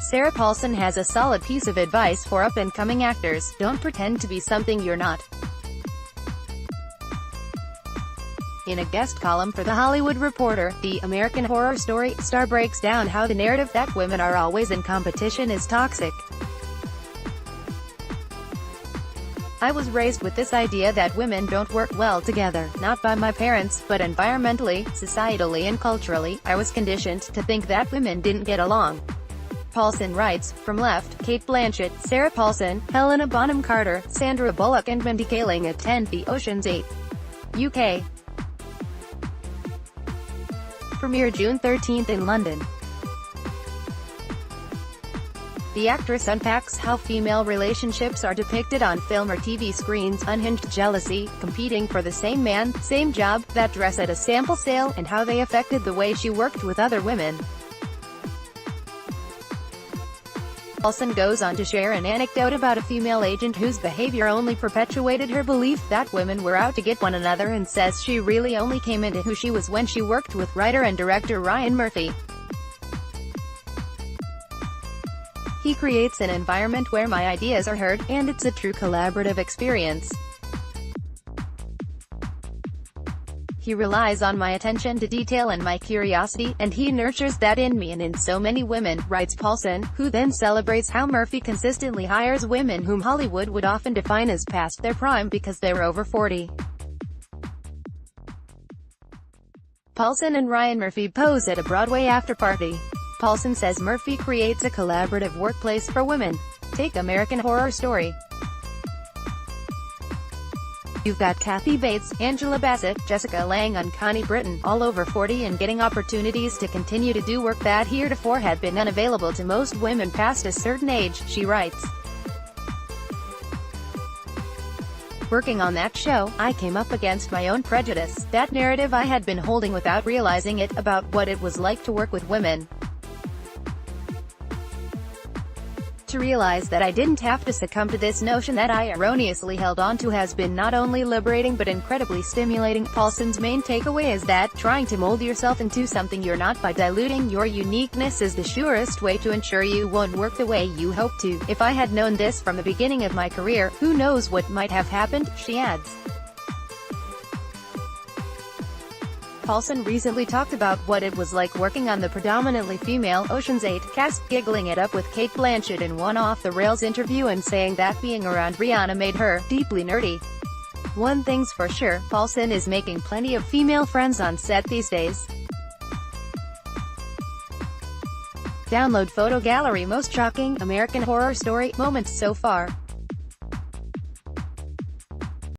Sarah Paulson has a solid piece of advice for up-and-coming actors: don't pretend to be something you're not. In a guest column for The Hollywood Reporter, the American Horror Story star breaks down how the narrative that women are always in competition is toxic. I was raised with this idea that women don't work well together, not by my parents, but environmentally, societally and culturally. I was conditioned to think that women didn't get along. Paulson writes, from left, Kate Blanchett, Sarah Paulson, Helena Bonham Carter, Sandra Bullock and Mindy Kaling attend the Ocean's 8. UK. Premiere June 13 in London. The actress unpacks how female relationships are depicted on film or TV screens: unhinged jealousy, competing for the same man, same job, that dress at a sample sale, and how they affected the way she worked with other women. Paulson goes on to share an anecdote about a female agent whose behavior only perpetuated her belief that women were out to get one another, and says she really only came into who she was when she worked with writer and director Ryan Murphy. He creates an environment where my ideas are heard, and it's a true collaborative experience. He relies on my attention to detail and my curiosity, and he nurtures that in me and in so many women, writes Paulson, who then celebrates how Murphy consistently hires women whom Hollywood would often define as past their prime because they're over 40. Paulson and Ryan Murphy pose at a Broadway after-party. Paulson says Murphy creates a collaborative workplace for women. Take American Horror Story. You've got Kathy Bates, Angela Bassett, Jessica Lange and Connie Britton, all over 40 and getting opportunities to continue to do work that heretofore had been unavailable to most women past a certain age, she writes. Working on that show, I came up against my own prejudice, that narrative I had been holding without realizing it, about what it was like to work with women. To realize that I didn't have to succumb to this notion that I erroneously held on to has been not only liberating but incredibly stimulating. Paulson's main takeaway is that trying to mold yourself into something you're not by diluting your uniqueness is the surest way to ensure you won't work the way you hope to. If I had known this from the beginning of my career, who knows what might have happened, she adds. Paulson recently talked about what it was like working on the predominantly female Ocean's 8 cast, giggling it up with Kate Blanchett in one off-the-rails interview and saying that being around Rihanna made her deeply nerdy. One thing's for sure, Paulson is making plenty of female friends on set these days. Download photo gallery: most shocking American Horror Story moments so far.